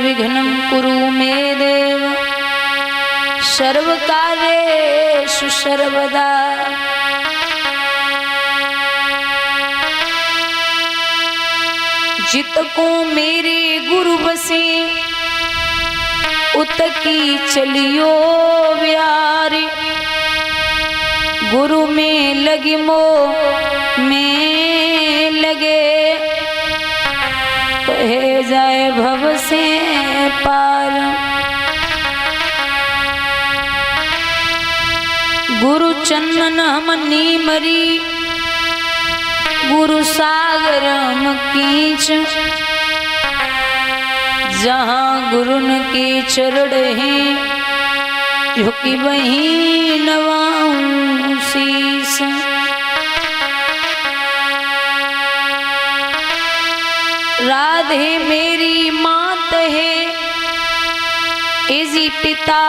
विघ्नं कुरु मे देव सर्वकार्येषु सर्वदा। जितको मेरे गुरु बसे उतकी चलियो प्यारे। गुरु में लगी मो में लगे कहे जाए भव से पार। गुरु चंदन हमनी मरी गुरु सागर हम कीच। जहाँ गुरुन के चरण हैं झुकी वहीं नवाऊं शीस। राधे मेरी मात है इसी पिता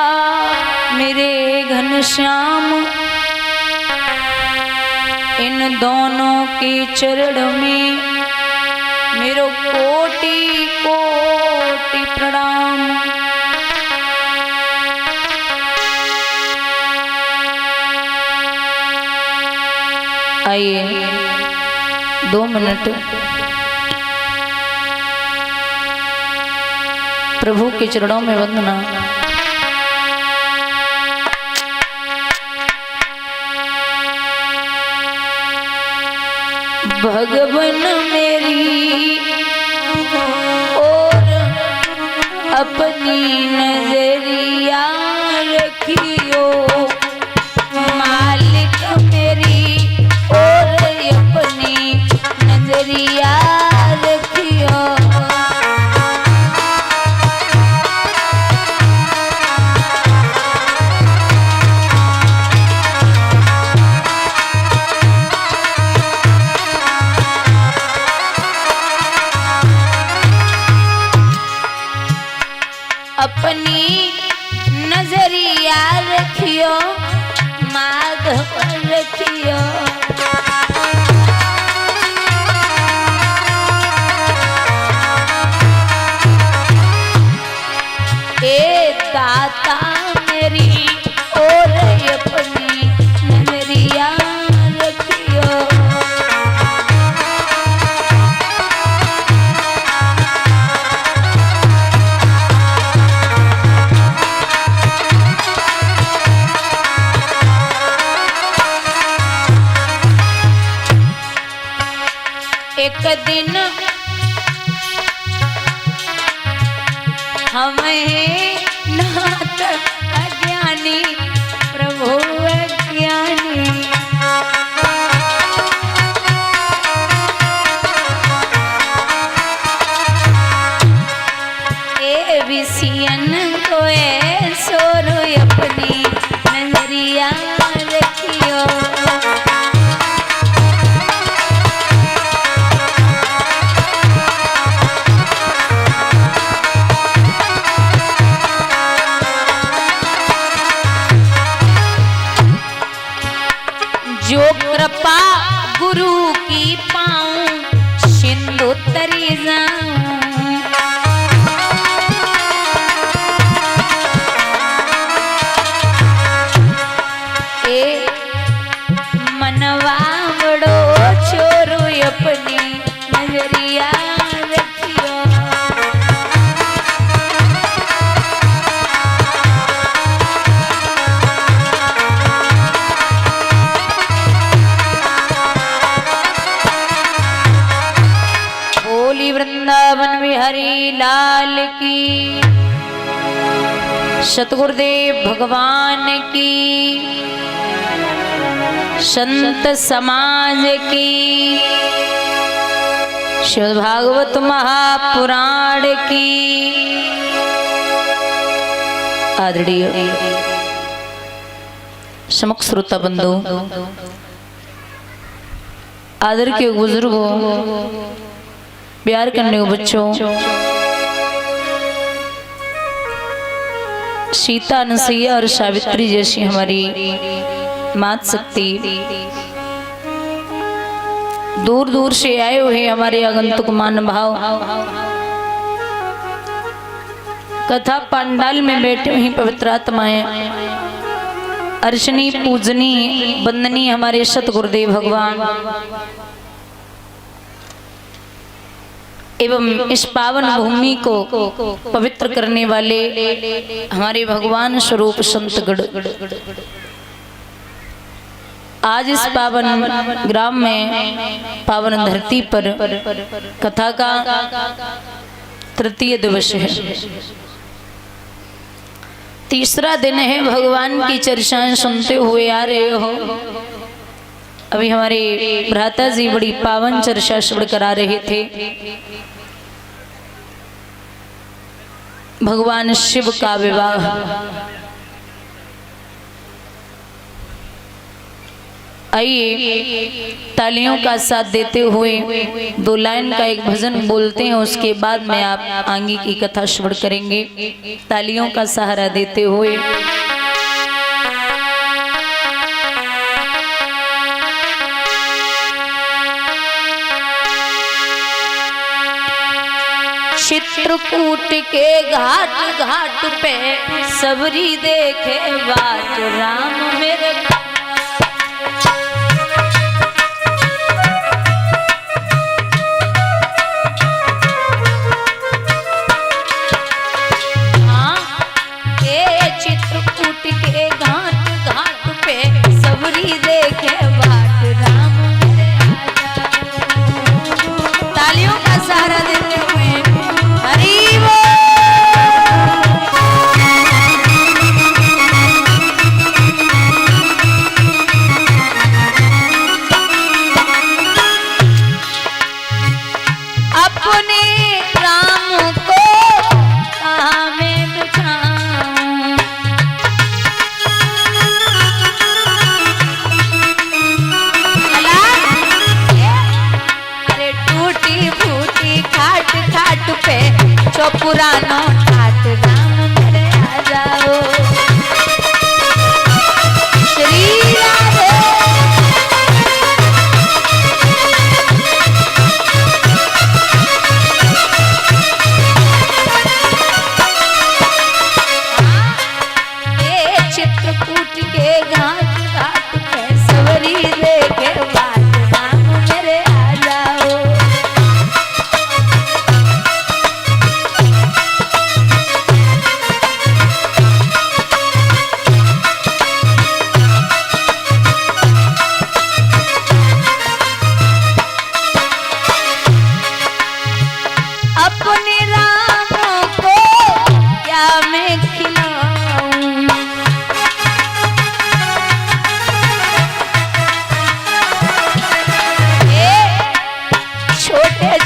मेरे घनश्याम। इन दोनों के चरण में मेरो कोटि कोटि प्रणाम। आइए 2 मिनट प्रभु के चरणों में वंदना। भगवन मेरी और अपनी नजरिया रखियो। मालिक मेरी और अपनी नजरिया रखियो। अपनी नजरिया रखियो माधव रखियो। ए दाता मेरी और अपनी नजरिया रखियो। एक दिन हमें नाथ अज्ञानी प्रभु अज्ञानी। ए विषयन को सोरो अपनी नजरिया रखियो। जो कृपा गुरु की पाऊं सिंधु तरी जाऊं। ए मनवा बड़ो छोरो अपनी नजरिया रखियो। वृंदावन बिहारी लाल की, सतगुरुदेव भगवान की, संत समाज की, श्रीमद् भागवत महापुराण की। आदरणीय समक्ष श्रोता बंधु, आदर के बुजुर्गों, प्यार करने को बच्चों, सीता अनसुईया और सावित्री जैसी हमारी मात शक्ति, दूर दूर से आए हुए हमारे आगंतुक मान भाव, कथा पंडाल में बैठे हुई पवित्र आत्माएं, अर्चनी पूजनी वंदनी हमारे सतगुरुदेव भगवान एवं इस पावन भूमि को पवित्र करने वाले हमारे भगवान स्वरूप संतगण, आज इस पावन ग्राम में पावन धरती पर कथा का तृतीय दिवस है, तीसरा दिन है। भगवान की चर्चाएं सुनते हुए आ रहे हो। अभी हमारे भ्राता जी बड़ी पावन चर्चा श्रवण करा रहे थे। भगवान शिव का विवाह। आइए तालियों का साथ देते हुए 2 लाइन का एक भजन बोलते हैं, उसके बाद में आप आगे की कथा श्रवण करेंगे तालियों का सहारा देते हुए। चित्रकूट के घाट घाट पे सबरी देखे बाट राम मेरे। हाँ, ये चित्रकूट के घाट घाट पे सबरी देखे बाट राम मेरे। तालियों का सहारा देते हुए पुरानो ठाट राम मेरे आ जाओ। श्री राधे ये चित्रकूट के घाट घाट पे सवरी देखे बाट राम मेरे आ जाओ।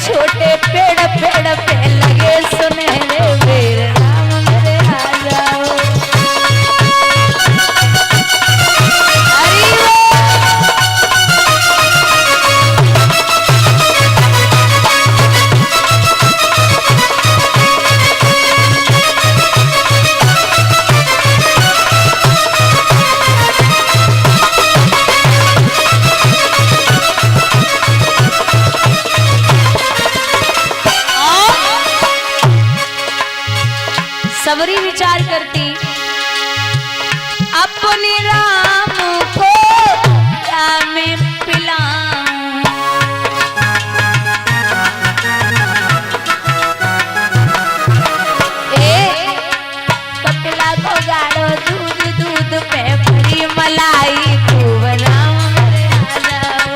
छोटे पेड़ पेड़ पे लगे सुनहरे वीर राम मेरे आ जाओ। सबरी विचार करती अपने राम को क्या मैं पिलाऊं। कपिला को गाढ़ो दूध दूध पे भरी मलाई खूब राम मेरे आ जाओ।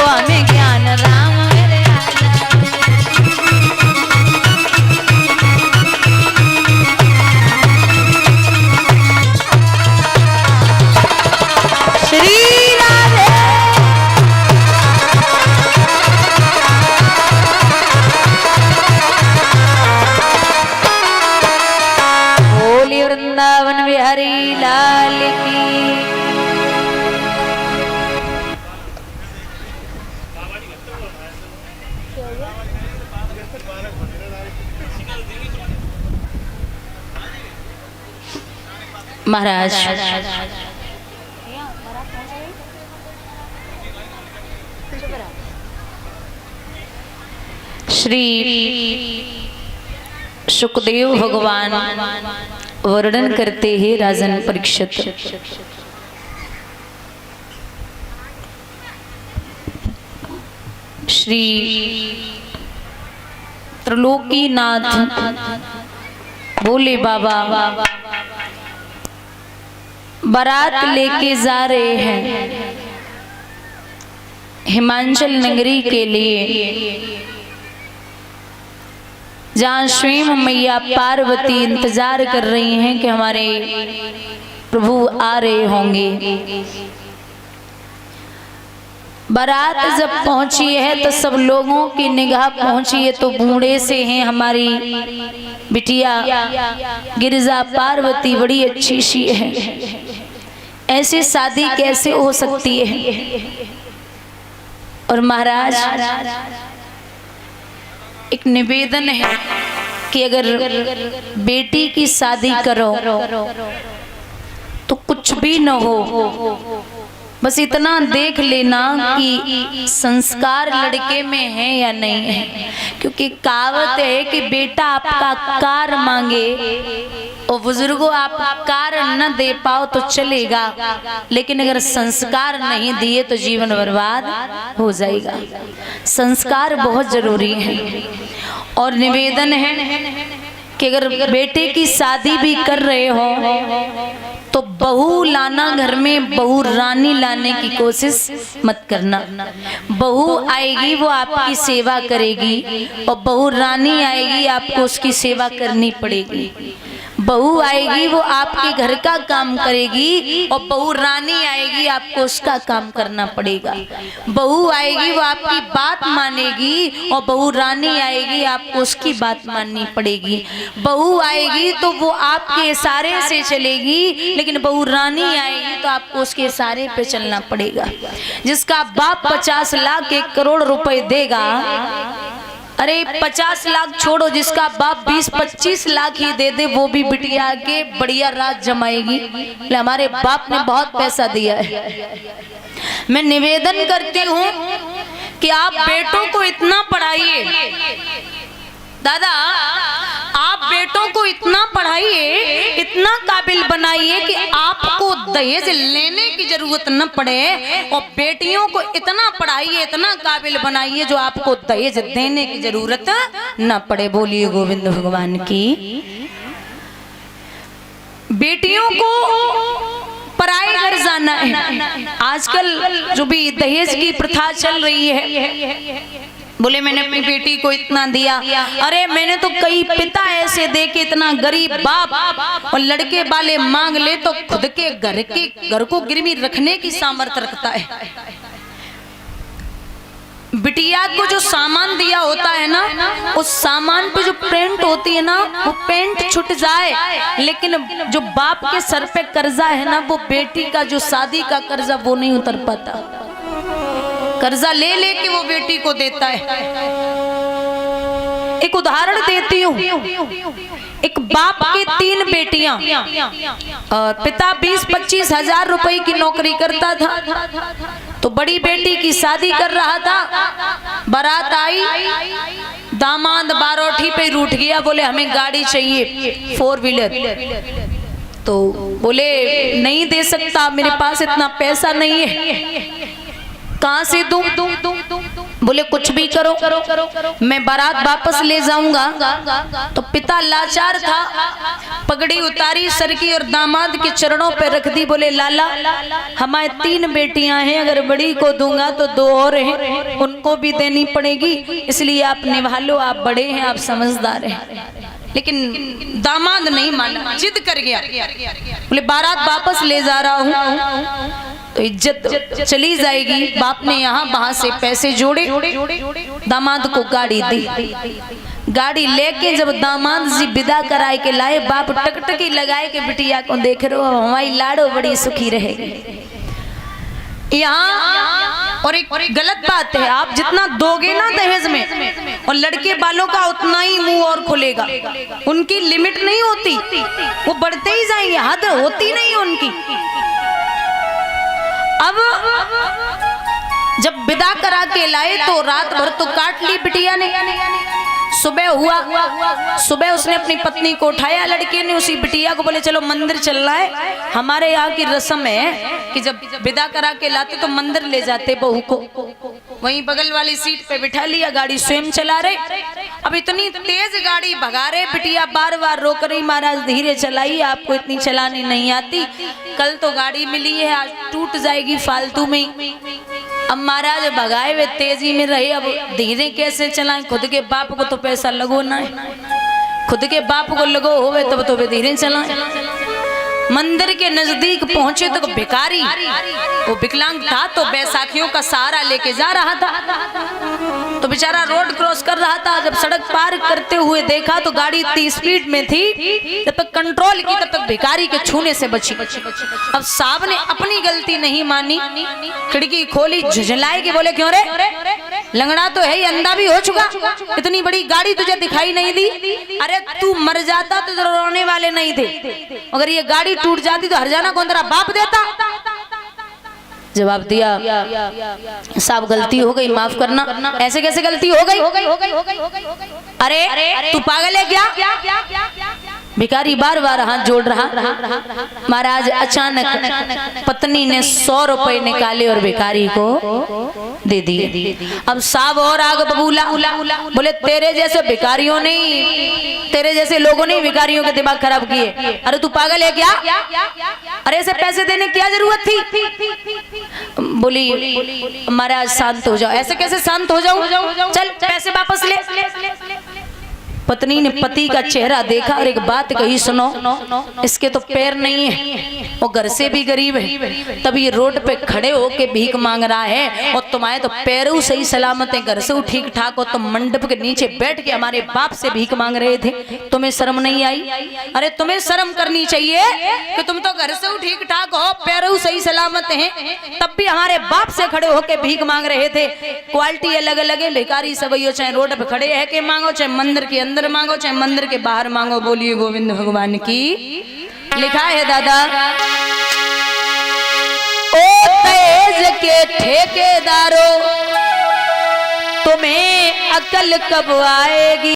हमें ज्ञान राम मेरे श्री राधे। बोली वृंदावन बिहारी लाल की। महाराज श्री सुखदेव भगवान वर्णन करते हैं राजन परीक्षित। श्री त्रिलोकीनाथ बोले बाबा बारात लेके जा रहे हैं हिमाचल नगरी के लिए, जहाँ स्वयं मैया पार्वती इंतजार कर रही हैं कि हमारे प्रभु आ रहे होंगे। बारात जब पहुंची है तो सब लोगों की निगाह पहुंची है तो बूढ़े से हैं हमारी बिटिया गिरिजा पार्वती, बड़ी अच्छी सी है, ऐसी शादी कैसे हो सकती है। और महाराज एक निवेदन है कि अगर बेटी की शादी करो तो कुछ भी न हो, बस इतना देख लेना कि संस्कार लड़के में है या नहीं है। क्योंकि कहावत है कि बेटा आपका कार मांगे और बुजुर्गों आप कार न दे पाओ तो चलेगा, लेकिन अगर संस्कार नहीं दिए तो जीवन बर्बाद हो जाएगा। संस्कार बहुत जरूरी है। और निवेदन है कि अगर बेटे की शादी भी कर रहे हो तो बहू लाना घर में, बहू रानी लाने की कोशिश मत करना। बहू आएगी वो आपकी सेवा करेगी और बहू रानी आएगी आपको उसकी सेवा करनी पड़ेगी। बहू आएगी वो आपके घर का काम करेगी और बहू रानी आएगी आपको उसका काम करना पड़ेगा। बहू आएगी वो आपकी बात मानेगी और बहू रानी आएगी आपको उसकी बात माननी पड़ेगी। बहू आएगी तो वो आपके इशारे से चलेगी, लेकिन बहू रानी आएगी तो आपको उसके इशारे पे चलना पड़ेगा। जिसका बाप 50 लाख 1 करोड़ रुपए देगा, अरे 50 लाख छोड़ो, जिसका बाप 20-25 लाख ही दे दे वो भी बिटिया के बढ़िया रात जमाएगी। हमारे बाप ने बहुत पैसा दिया है। मैं निवेदन करती हूँ कि आप बेटों को इतना पढ़ाइए, दादा आप बेटों को इतना पढ़ाइए, इतना काबिल बनाइए कि आपको दहेज लेने की जरूरत न पड़े, और बेटियों को इतना पढ़ाइए, इतना काबिल बनाइए जो आपको दहेज देने की जरूरत न पड़े। बोलिए गोविंद भगवान की। बेटियों को पराए घर जाना है। आजकल जो भी दहेज की प्रथा चल रही है, बोले मैंने अपनी बेटी को इतना दिया, अरे मैंने तो कई पिता ऐसे देखे इतना गरीब बाप और लड़के वाले मांग ले तो खुद के घर को गिरवी रखने की सामर्थ्य रखता है। बिटिया को जो सामान दिया होता है ना, उस सामान पे जो पेंट होती है ना, वो पेंट छूट जाए, लेकिन जो बाप के सर पे कर्जा है ना, वो बेटी का जो शादी का कर्जा वो नहीं उतर पाता। कर्जा ले लेके वो बेटी को देता है। एक उदाहरण देती हूँ। एक बाप की 3 बेटियां और पिता 20-25 हजार रुपए की नौकरी करता था। तो बड़ी बेटी की शादी कर रहा था, बारात आई, दामाद बारोठी पे रूठ गया, बोले हमें गाड़ी चाहिए 4 व्हीलर। तो बोले नहीं दे सकता, मेरे पास इतना पैसा नहीं है, कहां से दूं? बोले कुछ भी करो, मैं बारात वापस ले जाऊंगा। तो पिता लाचार था, पगड़ी उतारी सर की और दामाद के चरणों पे रख दी। बोले लाला, हमारे 3 बेटियां हैं, अगर बड़ी को दूंगा तो 2 और हैं, उनको भी देनी पड़ेगी, इसलिए आप निभा लो, आप बड़े हैं, आप समझदार हैं। लेकिन दामाद नहीं माना, जिद कर गया। बोले बारात वापस ले जा रहा हूँ तो इज्जत चली जाएगी। बाप ने यहाँ वहां से पैसे जोड़े, दामाद को गाड़ी दी। गाड़ी लेके जब दामाद जी विदा कराए के लाए, बाप टकटकी लगाए के बिटिया को देख रहे हो, हमारी लाडो बड़ी सुखी रहेगी। यहाँ और एक गलत बात है, आप जितना दोगे ना दहेज में और लड़के वालों का उतना ही मुंह और खुलेगा। उनकी लिमिट नहीं होती, वो बढ़ते ही जाएंगे, हद होती नहीं उनकी। अब जब विदा करा के लाए तो रात भर तो काट ली बिटिया ने। सुबह हुआ, सुबह उसने अपनी पत्नी को उठाया, लड़के ने उसी बिटिया को बोले चलो मंदिर चलना है। हमारे यहाँ की रस्म है कि जब विदा करा के लाते तो मंदिर ले जाते बहू को। वहीं बगल वाली सीट पे बिठा लिया, गाड़ी स्वयं चला रहे। अब इतनी तेज गाड़ी भगा रहे, बिटिया बार बार रोक रही, महाराज धीरे चलाइए, आपको इतनी चलानी नहीं आती, कल तो गाड़ी मिली है, आज टूट जाएगी फालतू में। अब महाराज भगाए वे तेजी में रहे, अब धीरे कैसे चलाएं? खुद के बाप को तो पैसा लगो ना, खुद के बाप को लगो होवे तब तो वे धीरे चलाएं। मंदिर के नजदीक पहुंचे तो भिखारी, वो विकलांग था तो बैसाखियों का सहारा लेके जा रहा था। तो बेचारा रोड क्रॉस कर रहा था, जब सड़क पार करते हुए देखा तो गाड़ी इतनी स्पीड में थी, जब तक कंट्रोल की तब तक भिखारी के छूने से बची। अब साहब ने अपनी गलती नहीं मानी, खिड़की खोली, झुझलाए के बोले क्यों रे, लंगड़ा तो है, अंधा भी हो चुका, इतनी बड़ी गाड़ी तुझे दिखाई नहीं दी? अरे तू मर जाता तो रोने वाले नहीं थे, अगर ये गाड़ी टूट जाती तो हरजाना कौन तेरा बाप देता? जवाब दिया, साहब गलती हो गई, माफ करना। ऐसे कैसे गलती हो गई? अरे तू पागल है क्या? भिखारी बार बार हाथ जोड़ रहा। महाराज अचानक पत्नी ने 100 रुपए निकाले और भिखारी को दे दिए। अब साहब और आगे बबूला, बोले तेरे जैसे भिखारियों ने, तेरे जैसे लोगों ने भिखारियों के दिमाग खराब किए। अरे तू पागल है क्या? अरे ऐसे पैसे देने की क्या जरूरत थी? बोली महाराज शांत हो जाओ। ऐसे कैसे शांत हो जाऊं? चल पैसे वापस ले। पत्नी ने पति का चेहरा देखा और एक बात कही, सुनो, इसके तो पैर नहीं है, वो घर से भी गरीब है, तब ये रोड पे खड़े होके भीख मांग रहा है, और तुम्हारे तो पैरों सही सलामत है, घर से ठीक ठाक हो, तुम मंडप के नीचे बैठ के हमारे बाप से भीख मांग रहे थे, तुम्हें शर्म नहीं आई? अरे तुम्हें शर्म करनी चाहिए कि तुम तो घर से ठीक ठाक हो, पैरों सही सलामत है, तब भी हमारे बाप से खड़े होके भीख मांग रहे थे। क्वालिटी अलग अलग है, भिखारी सब हो, चाहे रोड पे खड़े है के मांगो, चाहे मंदिर के अंदर मांगो, चाहे मंदिर के बाहर मांगो। बोलिए गोविंद भगवान की। लिखा है दादा, ओ तेज के ठेकेदारों, तुम्हें अकल कब आएगी?